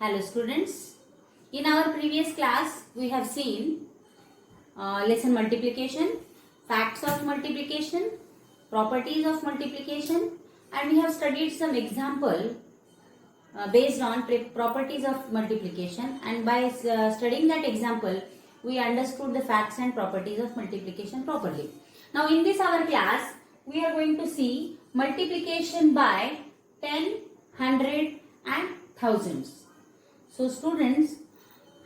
Hello students. In our previous class we have seen lesson multiplication, facts of multiplication, properties of multiplication, and we have studied some example based on properties of multiplication, and by studying that example we understood the facts and properties of multiplication properly. Now in this our class we are going to see multiplication by 10, 100 and thousands. So students,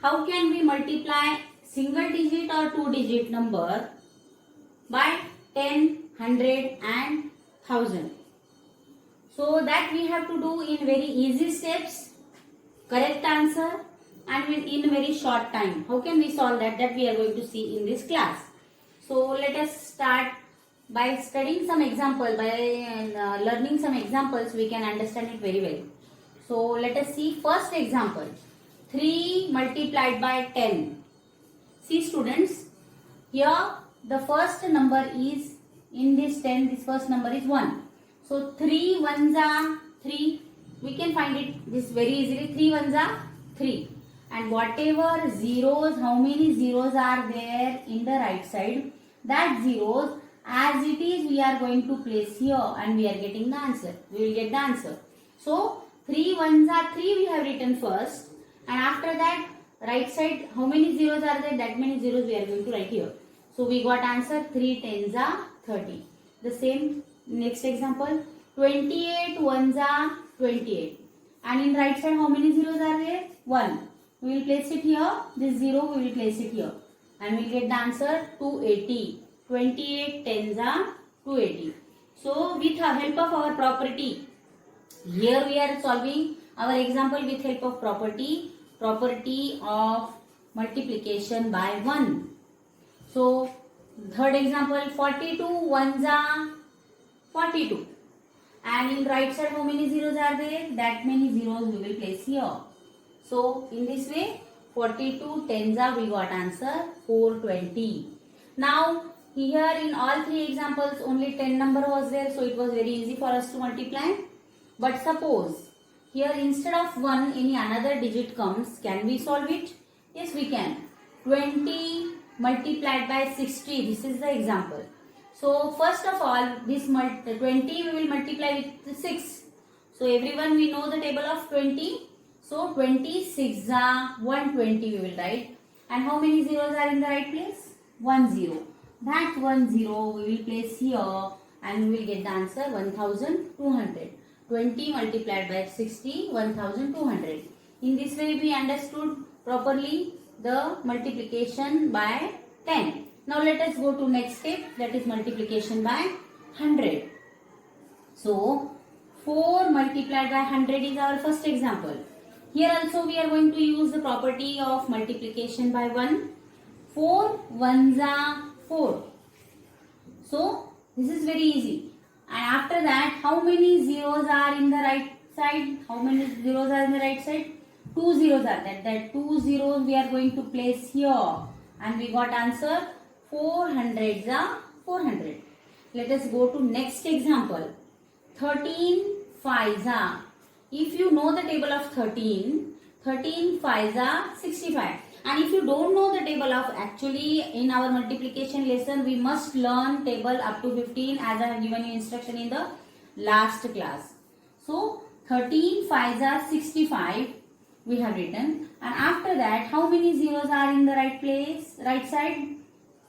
how can we multiply single digit or two digit number by 10, 100 and 1000? So that we have to do in very easy steps, correct answer, and in very short time. How can we solve that? That we are going to see in this class. So let us start by studying some example, by learning some examples we can understand it very well. So let us see first example, 3 multiplied by 10. See students, here the first number is, in this 10, this first number is 1. So 3 ones are 3. We can find it this very easily. 3 ones are 3. And whatever zeros, how many zeros are there in the right side, that zeros as it is we are going to place here and we are getting the answer. We will get the answer. So 3 ones are 3 we have written first, and after that right side how many zeros are there, that many zeros we are going to write here. So we got answer 3 tens are 30. The same next example, 28 ones are 28, and in right side how many zeros are there, 1. We will place it here, this 0 we will place it here, and we will get the answer 280. 28 tens are 280. So with the help of our property, here we are solving our example with help of property of multiplication by 1. So third example, 42 ones are 42, and in right side how many zeros are there, that many zeros we will place here. So in this way 42 tens are, we got answer 420. Now here in all three examples only 10 number was there, so it was very easy for us to multiply. But suppose here instead of 1 any another digit comes, can we solve it? Yes, we can. 20 multiplied by 60, this is the example. So first of all this 20 we will multiply with 6. So everyone we know the table of 20. So 26 are 120 we will write. And how many zeros are in the right place? 1 0. That 1 0 we will place here and we will get the answer 1200. 20 multiplied by 60, 1200. In this way we understood properly the multiplication by 10. Now let us go to next step, that is multiplication by 100. So 4 multiplied by 100 is our first example. Here also we are going to use the property of multiplication by 1. 4 ones are 4. So this is very easy. And after that how many zeros are in the right side? How many zeros are in the right side? 2 zeros are there. That 2 zeros we are going to place here. And we got answer 400s are 400. Let us go to next example. 13 5s are. If you know the table of 13, 13 5s are 65. And if you don't know the table of, actually in our multiplication lesson we must learn table up to 15 as I have given you instruction in the last class. So 13 5s are 65 we have written, and after that how many zeros are in the right place, right side?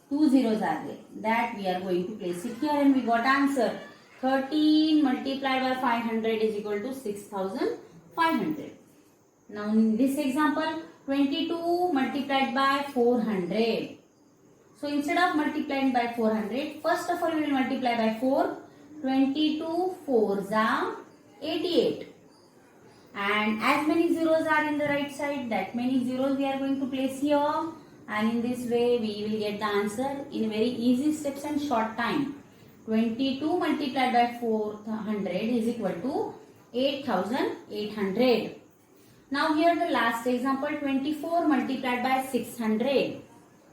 2 zeros are there, that we are going to place it here, and we got answer 13 multiplied by 500 is equal to 6500. Now in this example 22 multiplied by 400. So instead of multiplying by 400, first of all we will multiply by 4. 22 4s are 88. And as many zeros are in the right side, that many zeros we are going to place here. And in this way we will get the answer in very easy steps and short time. 22 multiplied by 400 is equal to 8800. Now here the last example, 24 multiplied by 600.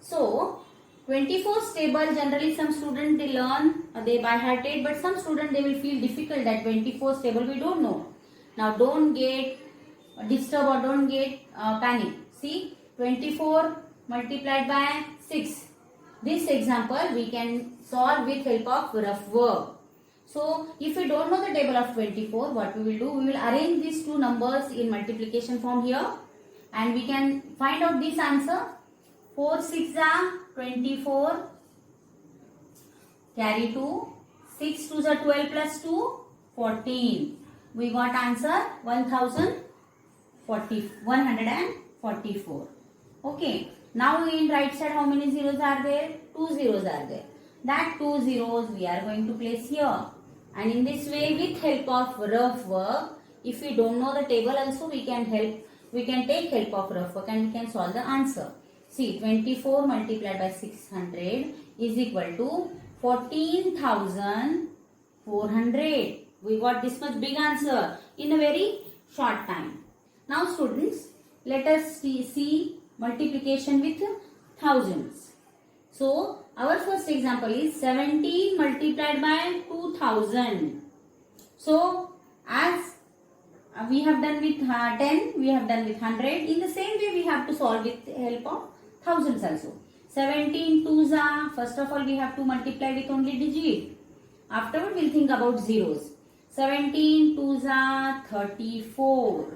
So 24 table generally some students they learn, they by hearted, but some students they will feel difficult that 24 table we don't know. Now don't get disturb or don't get panic. See, 24 multiplied by 6. This example we can solve with help of rough work. So, if we don't know the table of 24, what we will do? We will arrange these two numbers in multiplication form here and we can find out this answer. 4 6 are 24, carry 2, 6 2s are 12 plus 2, 14. We got answer 144. Okay. Now in right side how many zeros are there? 2 zeros are there. That 2 zeros we are going to place here. And in this way, with help of rough work, if we don't know the table also we can take help of rough work and we can solve the answer. See, 24 multiplied by 600 is equal to 14,400. We got this much big answer in a very short time. Now students, let us see multiplication with thousands. So, our first example is 17 multiplied by 2000. So, as we have done with 10, we have done with 100. In the same way, we have to solve with the help of thousands also. 17 twos are, first of all, we have to multiply with only digit. Afterward, we will think about zeros. 17 twos are 34.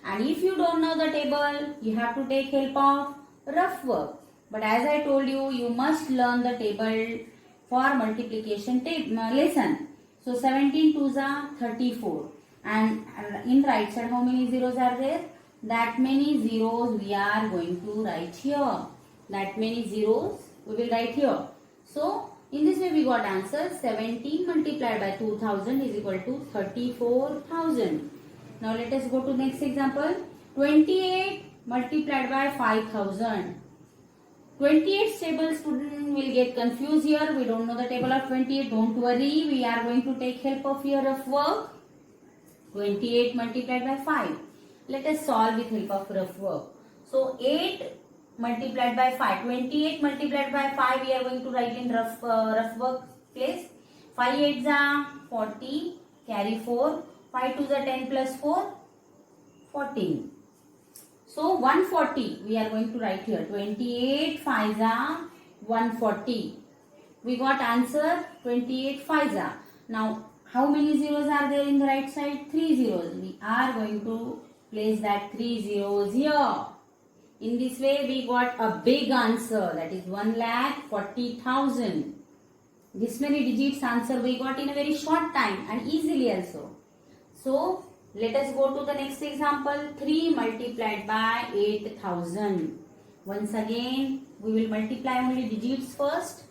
And if you don't know the table, you have to take help of rough work. But as I told you, you must learn the table for multiplication lesson. So 17 twos are 34. And in right side, how many zeros are there? That many zeros we are going to write here. That many zeros we will write here. So in this way we got answer 17 multiplied by 2000 is equal to 34,000. Now let us go to next example. 28 multiplied by 5,000. 28 table student will get confused here. We don't know the table of 28. Don't worry. We are going to take help of your rough work. 28 multiplied by 5. Let us solve with help of rough work. So 8 multiplied by 5. 28 multiplied by 5 we are going to write in rough work place. 5 8s are 40. Carry 4. 5 2s are 10 plus 4. 14. So 140 we are going to write here. 28 5s are 140. We got answer 28 5s are. Now how many zeros are there in the right side? 3 zeros. We are going to place that 3 zeros here. In this way we got a big answer, that is 1,40,000. This many digits answer we got in a very short time and easily also. So let us go to the next example. 3 multiplied by 8,000. Once again we will multiply only digits first.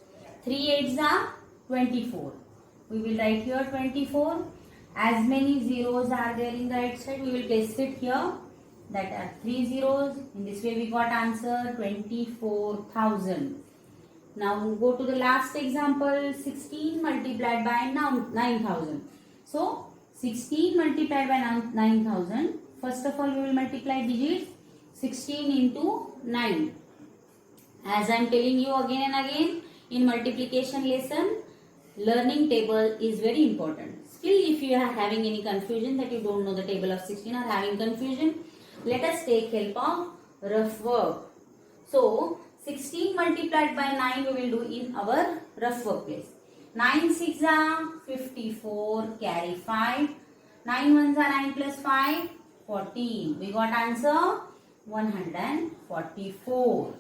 3 8s are 24. We will write here 24. As many zeros are there in the right side, we will place it here. That are 3 zeros. In this way we got answer 24,000. Now go to the last example. 16 multiplied by 9,000. So 16 multiplied by 9,000. First of all we will multiply digits. 16 into 9. As I am telling you again and again, in multiplication lesson, learning table is very important. Still, if you are having any confusion that you don't know the table of 16 or having confusion, let us take help of rough work. So 16 multiplied by 9 we will do in our rough work place. 9 6 are 54, carry 5. 9 1s are 9 plus 5, 14. We got answer 144.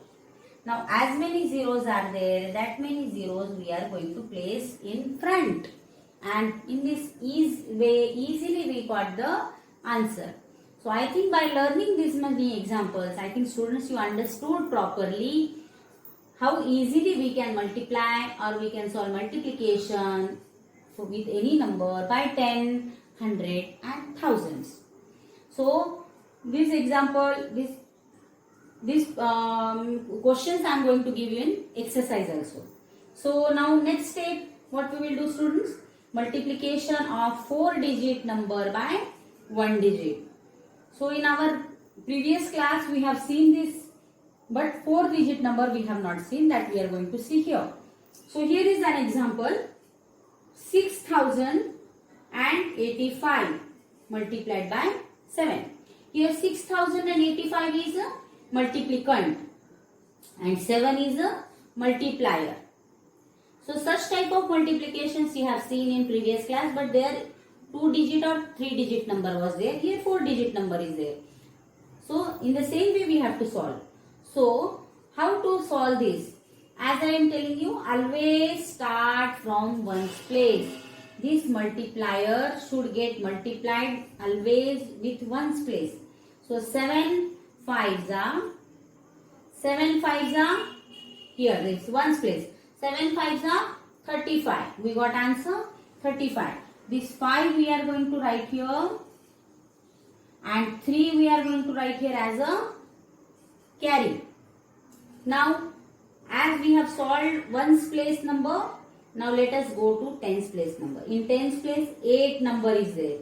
Now as many zeros are there, that many zeros we are going to place in front. And in this easily we got the answer. So I think by learning these many examples, I think students you understood properly how easily we can multiply or we can solve multiplication with any number by 10, 100 and thousands. So this example, these questions I am going to give you in exercise also. So now next step, what we will do students? Multiplication of 4-digit number by 1 digit. So in our previous class we have seen this, but 4-digit number we have not seen, that we are going to see here. So here is an example. 6,085 multiplied by 7. Here 6085 is a multiplicand and 7 is a multiplier. So such type of multiplications you have seen in previous class, but there 2-digit or 3-digit number was there. Here 4-digit number is there. So in the same way we have to solve. So how to solve this? As I am telling you, always start from ones place. This multiplier should get multiplied always with ones place. So 7 5s are here this ones place. 7 5s are 35. We got answer 35. This 5 we are going to write here and 3 we are going to write here as a carry. Now as we have solved ones place number, now let us go to tens place number. In tens place 8 number is there.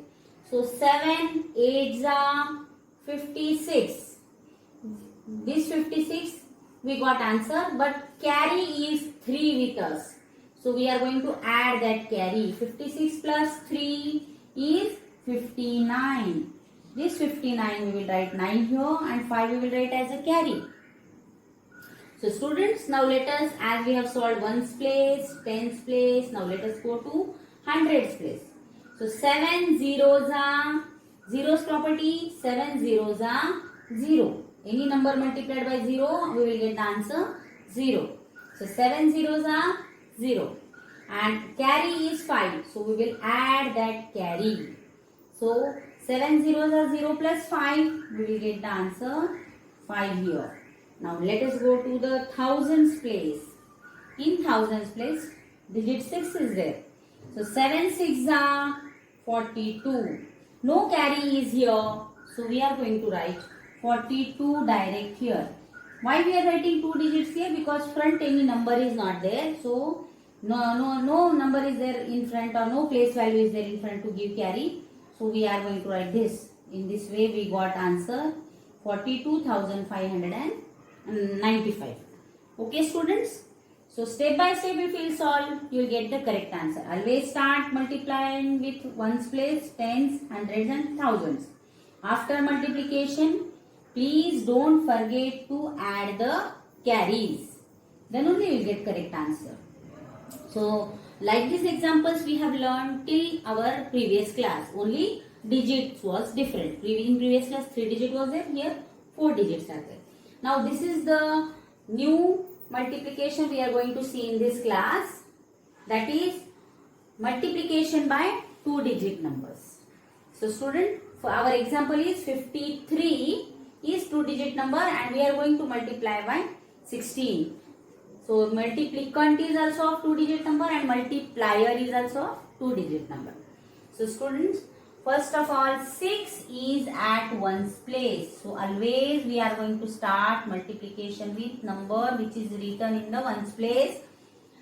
So 7 8s are 56. This 56 we got answer, but carry is 3 with us. So we are going to add that carry. 56 plus 3 is 59. This 59 we will write 9 here and 5 we will write as a carry. So students, now let us, as we have solved ones place, tens place, now let us go to hundreds place. So 7 zeros are, zeros property, 7 zeros are 0. Any number multiplied by 0, we will get the answer 0. So 7 zeros are 0. And carry is 5. So we will add that carry. So 7 zeros are 0 plus 5. We will get the answer 5 here. Now let us go to the thousands place. In thousands place, digit 6 is there. So 7 6 are 42. No carry is here. So we are going to write 42 direct here. Why we are writing 2 digits here? Because front any number is not there. So no number is there in front or no place value is there in front to give carry. So we are going to write this. In this way we got answer 42,595. Okay students. So step by step if you will solve, you will get the correct answer. Always start multiplying with ones place, tens, hundreds and thousands. After multiplication, please don't forget to add the carries. Then only you will get correct answer. So like these examples we have learned till our previous class. Only digits was different. In previous class 3 digit was there. Here 4 digits are there. Now this is the new multiplication we are going to see in this class. That is multiplication by 2 digit numbers. So student, for our example is 53 is 2 digit number and we are going to multiply by 16. So multiplicand is also of 2 digit number and multiplier is also of 2 digit number. So students, first of all 6 is at ones place. So always we are going to start multiplication with number which is written in the ones place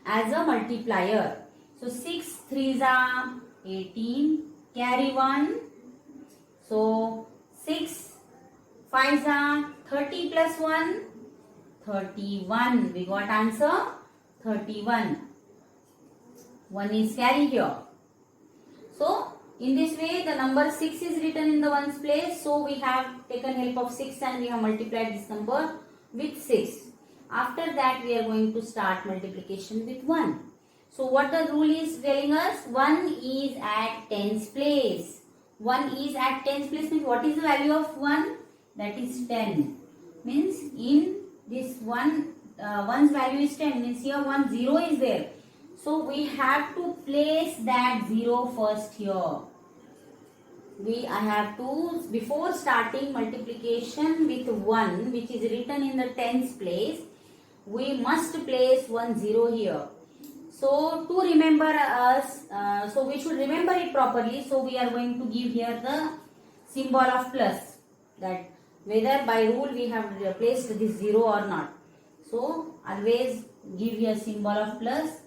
as a multiplier. So 6 3s are 18, carry 1. So 6 5s are 30 plus 1, 31. We got answer 31. 1 is carry here. So in this way the number 6 is written in the ones place. So we have taken help of 6 and we have multiplied this number with 6. After that we are going to start multiplication with 1. So what the rule is telling us? 1 is at tens place. 1 is at tens place means what is the value of 1? That is 10. Means in this 1's value is 10. Means here 1 0 is there. So we have to place that 0 first here. I have to, before starting multiplication with 1 which is written in the tens place, we must place 1 0 here. So to remember us, so we should remember it properly. So we are going to give here the symbol of plus, that whether by rule we have placed this 0 or not. So always give here symbol of plus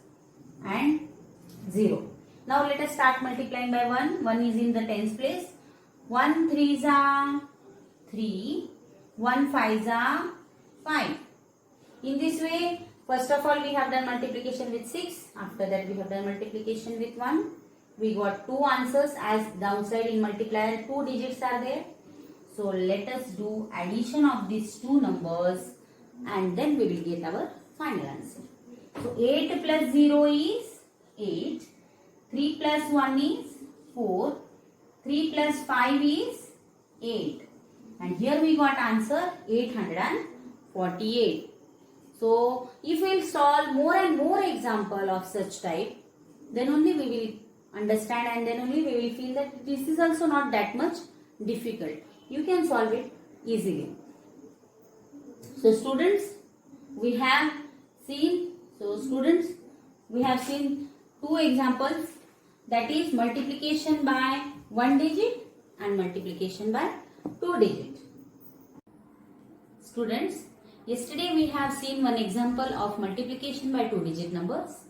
and 0. Now let us start multiplying by 1. 1 is in the tens place. 1 3s are 3. 1 5s are 5. In this way, first of all we have done multiplication with 6. After that we have done multiplication with 1. We got 2 answers as downside in multiplier 2 digits are there. So let us do addition of these two numbers and then we will get our final answer. So 8 plus 0 is 8. 3 plus 1 is 4. 3 plus 5 is 8. And here we got answer 848. So if we will solve more and more example of such type, then only we will understand and then only we will feel that this is also not that much difficult. You can solve it easily. So students, we have seen two examples, that is multiplication by 1 digit and multiplication by 2 digit. Students, yesterday we have seen one example of multiplication by 2 digit numbers.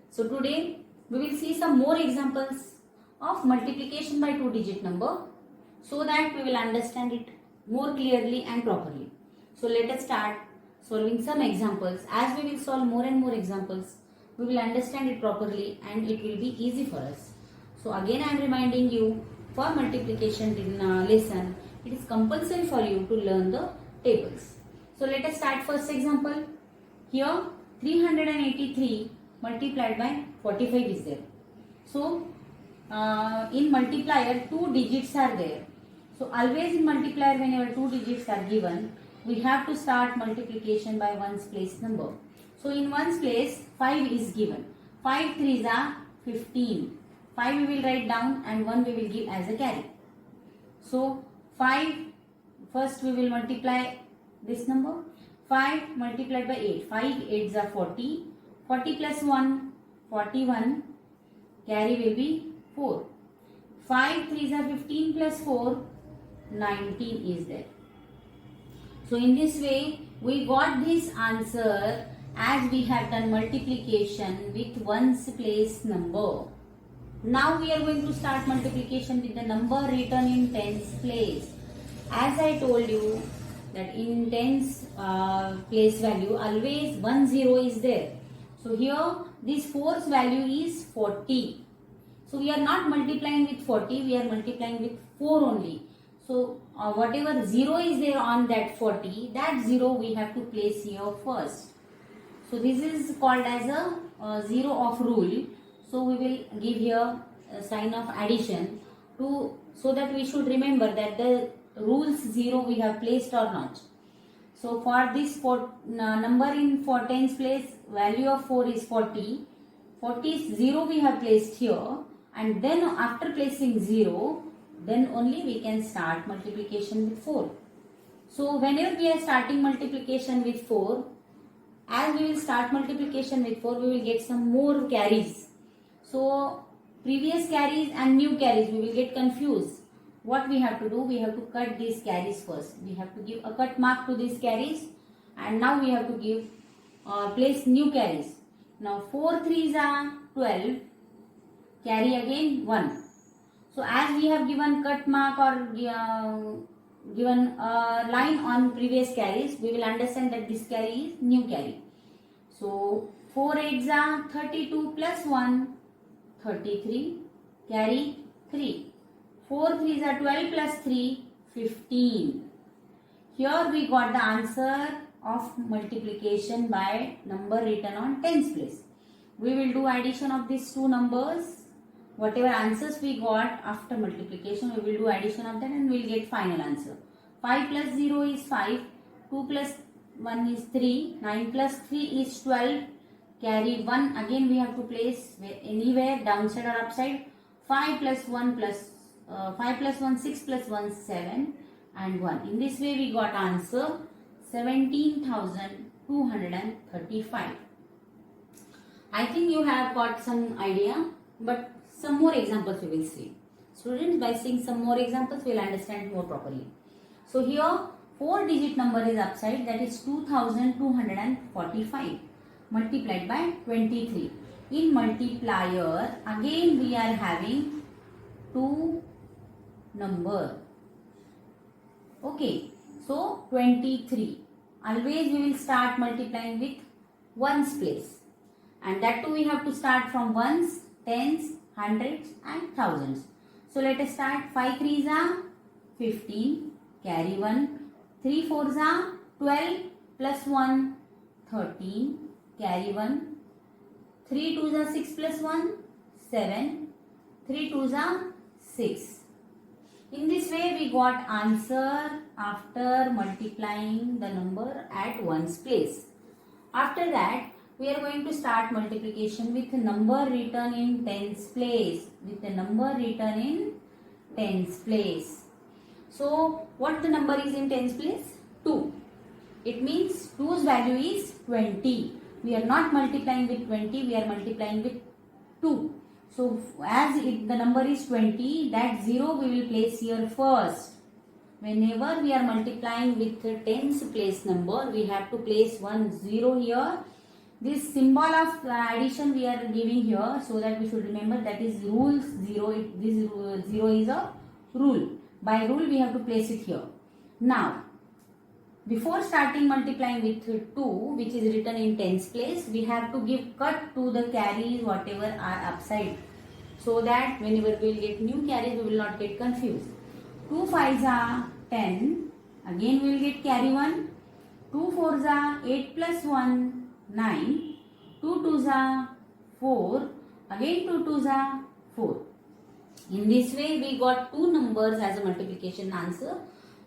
So today we will see some more examples of multiplication by 2 digit number so that we will understand it more clearly and properly. So let us start solving some examples. As we will solve more and more examples, we will understand it properly and it will be easy for us. So again I am reminding you, for multiplication lesson, it is compulsory for you to learn the tables. So let us start first example. Here 383 multiplied by 45 is there. So in multiplier 2 digits are there. So always in multiplier whenever 2 digits are given, we have to start multiplication by ones place number. So in ones place 5 is given. 5 3s are 15. 5 we will write down and 1 we will give as a carry. So 5, first we will multiply this number. 5 multiplied by 8. 5 8s are 40. 40 plus 1, 41. Carry will be 4. 5 3s are 15 plus 4, 19 is there. So in this way, we got this answer as we have done multiplication with ones place number. Now we are going to start multiplication with the number written in tens place. As I told you that in tens place value, always 10 is there. So here this 4's value is 40. So we are not multiplying with 40, we are multiplying with 4 only. So whatever 0 is there on that 40, that 0 we have to place here first. So this is called as a 0 of rule. So we will give here a sign of addition so that we should remember that the rules 0 we have placed or not. So for this number in tens place, value of 4 is 40. 40 is 0 we have placed here, and then after placing 0, then only we can start multiplication with 4. So whenever we are starting multiplication with 4, as we will start multiplication with 4, we will get some more carries. So previous carries and new carries, we will get confused. What we have to do? We have to cut these carries first. We have to give a cut mark to these carries, and now we have to give place new carries. Now 4 3s are 12. Carry again 1. So as we have given cut mark or given a line on previous carries, we will understand that this carry is new carry. So 4 8s are 32 plus 1, 33. Carry 3. 4 3s are 12 plus 3, 15. Here we got the answer of multiplication by number written on tens place. We will do addition of these two numbers. Whatever answers we got after multiplication, we will do addition of that and we will get final answer. 5 plus 0 is 5. 2 plus 1 is 3. 9 plus 3 is 12. Carry 1. Again we have to place anywhere, downside or upside. 5 plus 1 6 plus 1 7 and 1. In this way we got answer 17,235. I think you have got some idea, but some more examples we will see. Students, by seeing some more examples, we will understand more properly. So here 4 digit number is upside, that is 2245 multiplied by 23. In multiplier, again we are having 2 number. Okay, so 23. Always we will start multiplying with ones place. And that too we have to start from ones, tens, hundreds and thousands. So let us start. 5 3s are 15. carry 1. 3 4s are 12 plus 1 13, carry 1. 3 2s are 6 plus 1 7. 3 2s are 6. In this way we got answer after multiplying the number at ones place. After that we are going to start multiplication with a number written in tens place. With a number written in tens place. So what the number is in tens place? 2. It means 2's value is 20. We are not multiplying with 20, we are multiplying with 2. So as the number is 20, that 0 we will place here first. Whenever we are multiplying with the tens place number, we have to place 1 0 here. This symbol of addition we are giving here, so that we should remember that is rule 0. This 0 is a rule. By rule we have to place it here. Now, before starting multiplying with 2, which is written in tens place, we have to give cut to the carries whatever are upside, so that whenever we will get new carries, we will not get confused. 2 5s are 10. Again we will get carry 1. 2 4s are 8 plus 1 9. 2 2s are 4. Again 2 2s are 4. In this way we got two numbers as a multiplication answer.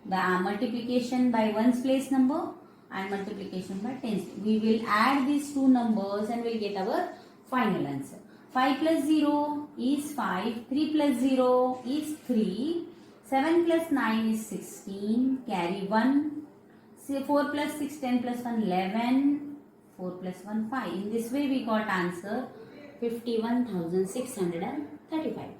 The multiplication by ones place number and multiplication by tens. We will add these two numbers and we will get our final answer. 5 plus 0 is 5. 3 plus 0 is 3. 7 plus 9 is 16. Carry 1. 4 plus 6, 10 plus 1, 11. 4 plus 1, 5. In this way we got answer 51,635.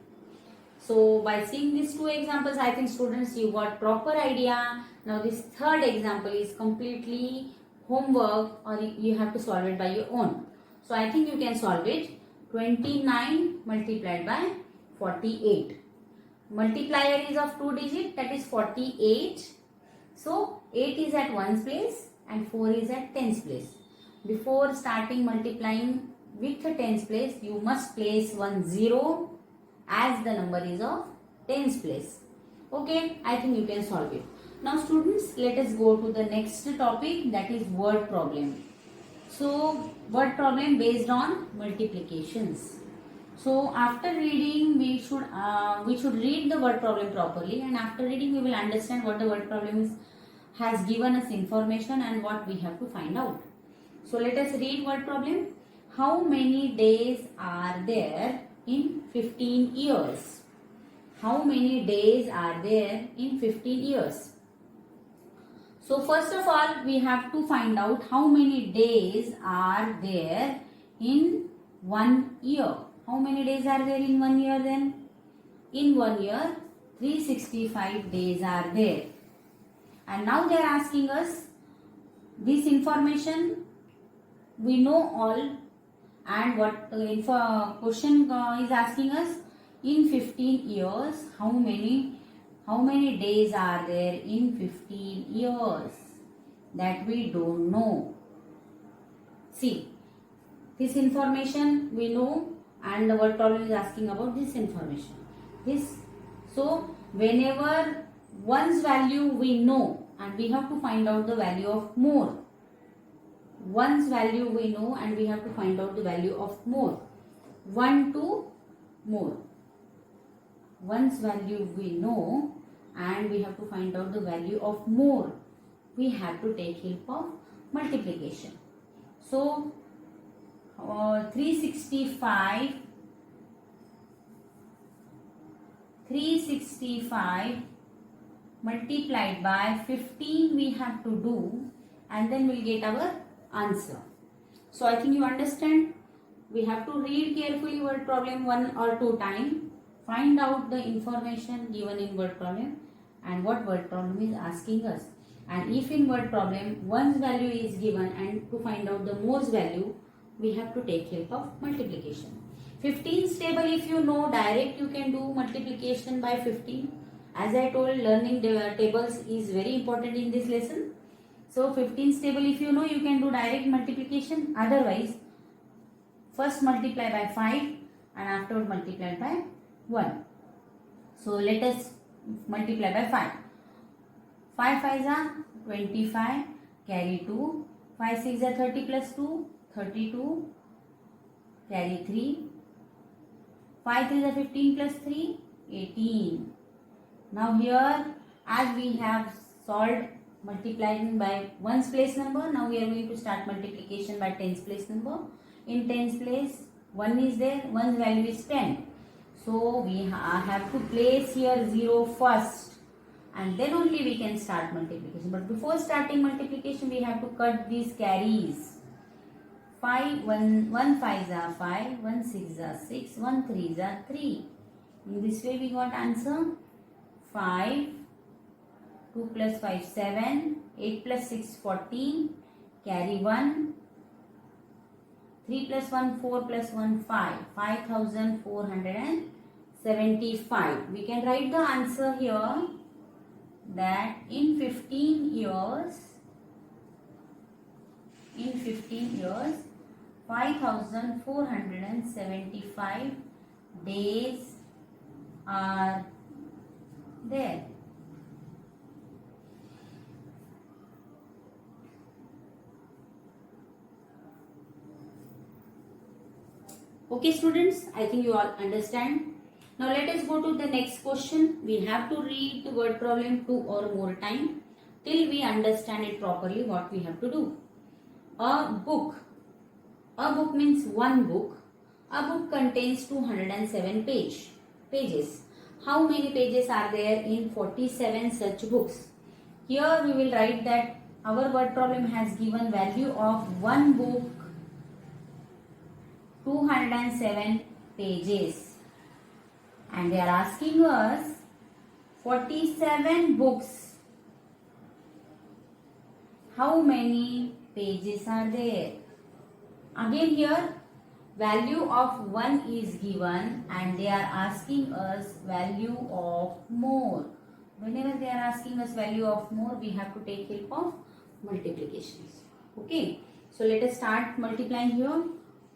So by seeing these two examples, I think students you got proper idea. Now this third example is completely homework, or you have to solve it by your own. So I think you can solve it. 29 multiplied by 48. Multiplier is of 2 digit, that is 48. So 8 is at ones place and 4 is at tens place. Before starting multiplying with the tens place, you must place 1 0 as the number is of tens place. Okay, I think you can solve it. Now students, let us go to the next topic, that is word problem. So word problem based on multiplications. So after reading we should read the word problem properly, and after reading we will understand what the word problem has given us information and what we have to find out. So let us read word problem. How many days are there in 15 years? How many days are there in 15 years? So first of all, we have to find out how many days are there in 1 year. How many days are there in 1 year then? In 1 year, 365 days are there. And now they are asking us this information. We know all, and what question is asking us, in 15 years how many days are there in 15 years? That we don't know. See, this information we know, and the word problem is asking about this information. So whenever one's value we know, and we have to find out the value of more. One's value we know and we have to find out the value of more. 1 to more. One's value we know and we have to find out the value of more. We have to take help of multiplication. So 365 multiplied by 15 we have to do, and then we'll get our answer. So I think you understand. We have to read carefully word problem 1 or 2 times, find out the information given in word problem and what word problem is asking us. And if in word problem one's value is given and to find out the more's value, we have to take help of multiplication. 15's table, if you know, direct you can do multiplication by 15. As I told, learning the tables is very important in this lesson. So 15's table, if you know, you can do direct multiplication. Otherwise, first multiply by 5 and afterward multiply by 1. So let us multiply by 5. 5 5s are 25, carry 2. 5 6 are 30 plus 2, 32, carry 3. 5 3 are 15 plus 3, 18. Now here, as we have solved multiplying by ones place number, now we are going to start multiplication by tens place number. In tens place, 1 is there, 1's value is 10. So we have to place here 0 first, and then only we can start multiplication. But before starting multiplication, we have to cut these carries. 5 1 5s are 5, 1 6s are 6, 1 3s are 3. In this way we got answer 5, 2 plus 5 7, 8 plus 6 14, carry 1, 3 plus 1 4 plus 1 5, 5475. We can write the answer here that in 15 years 5475 days are there. Okay students, I think you all understand. Now let us go to the next question. We have to read the word problem 2 or more time till we understand it properly what we have to do. A book. A book means one book. A book contains 207 pages. How many pages are there in 47 such books? Here we will write that our word problem has given value of one book 207 pages, and they are asking us 47 books. How many pages are there? Again here value of 1 is given and they are asking us value of more. Whenever they are asking us value of more, we have to take help of multiplications. Okay, so let us start multiplying here.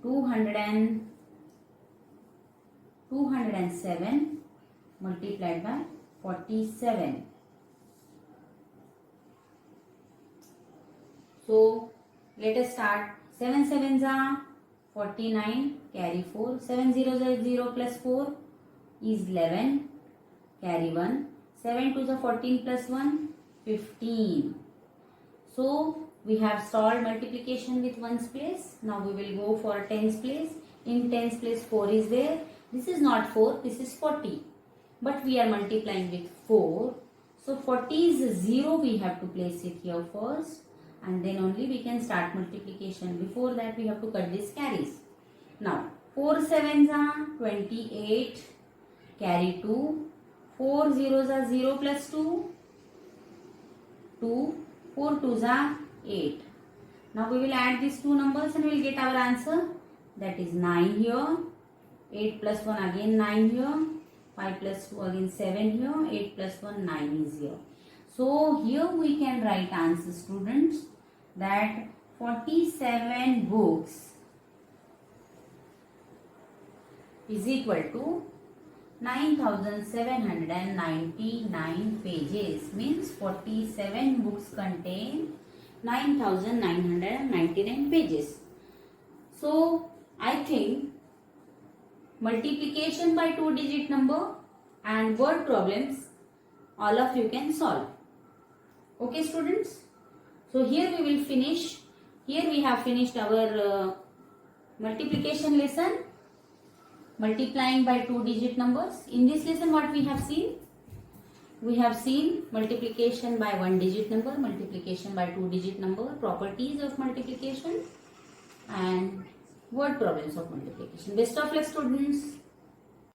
207 multiplied by 47. So let us start. 7 sevens are 49, carry 4. 7 zeros are 0 plus 4 is 11, carry 1. 7 twos are 14 plus 1, 15. So we have solved multiplication with ones place. Now we will go for tens place. In tens place 4 is there. This is not 4, this is 40. But we are multiplying with 4. So 40 is 0, we have to place it here first. And then only we can start multiplication. Before that we have to cut these carries. Now 4 sevens are 28, carry 2. 4 zeros are 0 plus 2, 2. 4 twos are 8. Now we will add these two numbers and we will get our answer. That is 9 here. 8 plus 1 again 9 here. 5 plus 2 again 7 here. 8 plus 1 9 is here. So here we can write answer students that 47 books is equal to 9799 pages. Means 47 books contain 9999 pages. So I think multiplication by 2-digit number and word problems all of you can solve. Okay students. So here we will finish. Here we have finished our multiplication lesson. Multiplying by 2-digit numbers. In this lesson what we have seen? We have seen multiplication by 1-digit number, multiplication by 2-digit number, properties of multiplication and word problems of multiplication. Best of luck students.